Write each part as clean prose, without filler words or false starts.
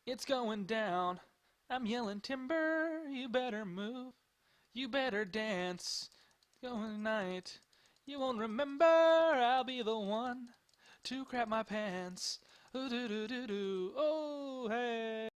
It's going down. I'm yelling timber. You better move. You better dance. It's going tonight. You won't remember. I'll be the one to crap my pants. Ooh doo doo doo doo. Oh hey.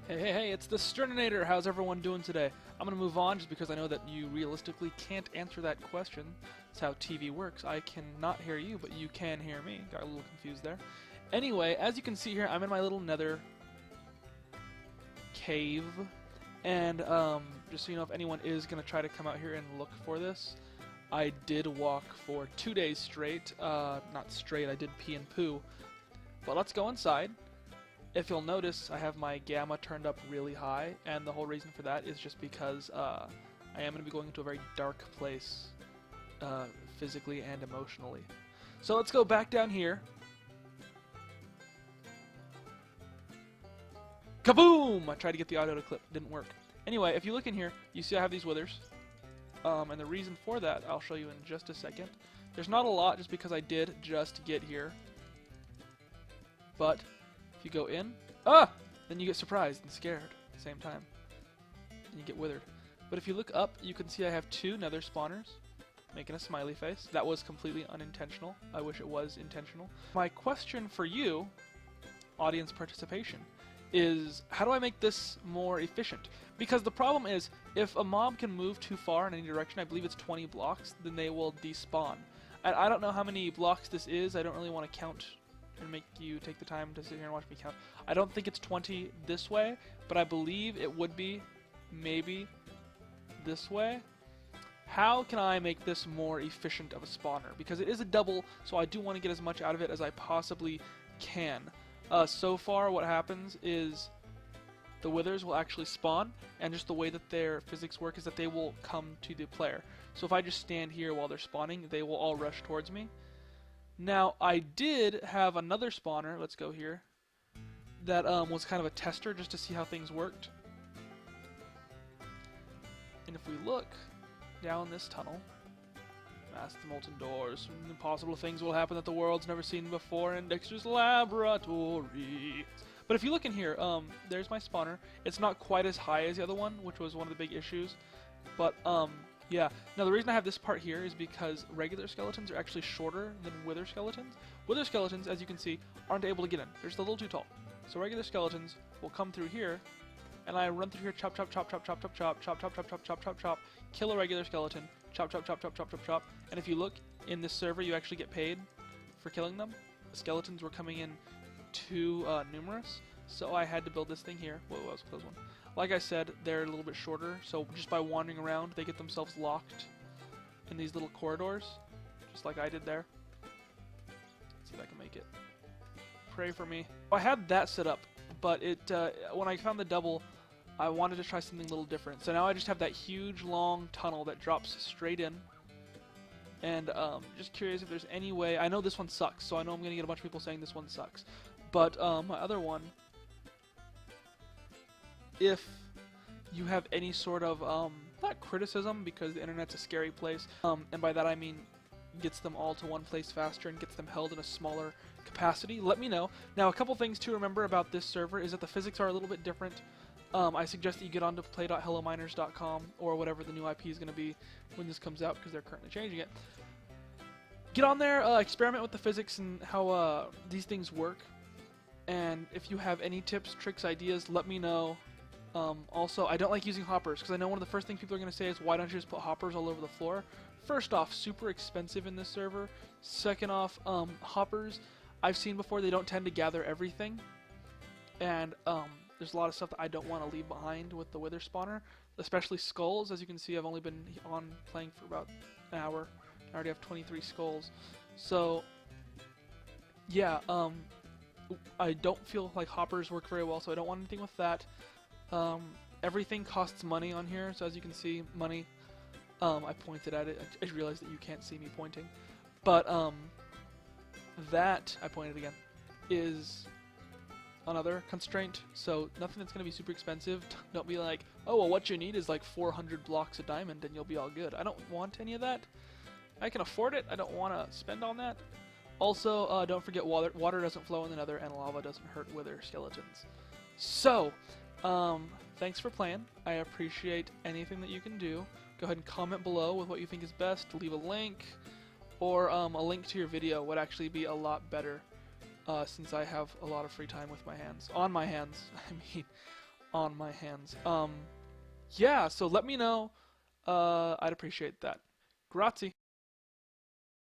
Hey, it's the Sterninator. How's everyone doing today? I'm going to move on just because I know that you realistically can't answer that question. That's how TV works. I cannot hear you, but you can hear me. Got a little confused there. Anyway, as you can see here, I'm in my little nether cave. And just so you know, if anyone is going to try to come out here and look for this, I did walk for 2 days straight. Not straight, I did pee and poo. But let's go inside. If you'll notice, I have my gamma turned up really high, and the whole reason for that is just because I am going to be going into a very dark place, physically and emotionally. So let's go back down here. Kaboom! I tried to get the audio to clip, didn't work. Anyway, if you look in here, you see I have these withers, and the reason for that I'll show you in just a second. There's not a lot, just because I did just get here, but you go in, then you get surprised and scared at the same time, and you get withered. But if you look up, you can see I have 2 nether spawners, making a smiley face. That was completely unintentional. I wish it was intentional. My question for you, audience participation, is how do I make this more efficient? Because the problem is, if a mob can move too far in any direction, I believe it's 20 blocks, then they will despawn. And I don't know how many blocks this is. I don't really want to count and make you take the time to sit here and watch me count. I don't think it's 20 this way, but I believe it would be maybe this way. How can I make this more efficient of a spawner? Because it is a double, so I do want to get as much out of it as I possibly can. So far what happens is the withers will actually spawn, and just the way that their physics work is that they will come to the player. So if I just stand here while they're spawning, they will all rush towards me. Now, I did have another spawner, let's go here, that was kind of a tester just to see how things worked. And if we look down this tunnel, past the molten doors, impossible things will happen that the world's never seen before in Dexter's laboratory. But if you look in here, there's my spawner. It's not quite as high as the other one, which was one of the big issues. But, yeah. Now the reason I have this part here is because regular skeletons are actually shorter than wither skeletons. Wither skeletons, as you can see, aren't able to get in. They're just a little too tall. So regular skeletons will come through here, and I run through here, chop, chop, chop, chop, chop, chop, chop, chop, chop, chop, chop, chop, chop, chop, kill a regular skeleton, chop, chop, chop, chop, chop, chop, chop. And if you look in this server, you actually get paid for killing them. The skeletons were coming in too numerous, so I had to build this thing here. Whoa, that was a close one. Like I said, they're a little bit shorter, so just by wandering around, they get themselves locked in these little corridors, just like I did there. Let's see if I can make it. Pray for me. I had that set up, but it when I found the double, I wanted to try something a little different. So now I just have that huge, long tunnel that drops straight in. And just curious if there's any way. I know this one sucks, so I know I'm going to get a bunch of people saying this one sucks. But my other one, if you have any sort of, not criticism, because the internet's a scary place, and by that I mean gets them all to one place faster and gets them held in a smaller capacity, let me know. Now, a couple things to remember about this server is that the physics are a little bit different. I suggest that you get onto play.hellominers.com or whatever the new IP is going to be when this comes out, because they're currently changing it. Get on there, experiment with the physics and how these things work, and if you have any tips, tricks, ideas, let me know. Also, I don't like using hoppers, because I know one of the first things people are going to say is, why don't you just put hoppers all over the floor? First off, super expensive in this server. Second off, hoppers, I've seen before, they don't tend to gather everything. And there's a lot of stuff that I don't want to leave behind with the wither spawner, especially skulls. As you can see, I've only been on playing for about an hour. I already have 23 skulls. So, yeah, I don't feel like hoppers work very well, so I don't want anything with that. Everything costs money on here, so as you can see, money. I pointed at it. I realized that you can't see me pointing. But, that, I pointed again, is another constraint, so nothing that's going to be super expensive. Don't be like, oh, well, what you need is like 400 blocks of diamond and you'll be all good. I don't want any of that. I can afford it. I don't want to spend on that. Also, don't forget water doesn't flow in the nether and lava doesn't hurt wither skeletons. So, thanks for playing. I appreciate anything that you can do. Go ahead and comment below with what you think is best. Leave a link, or a link to your video would actually be a lot better. Since I have a lot of free time with my hands. On my hands. I mean, on my hands. Yeah, so let me know. I'd appreciate that. Grazie.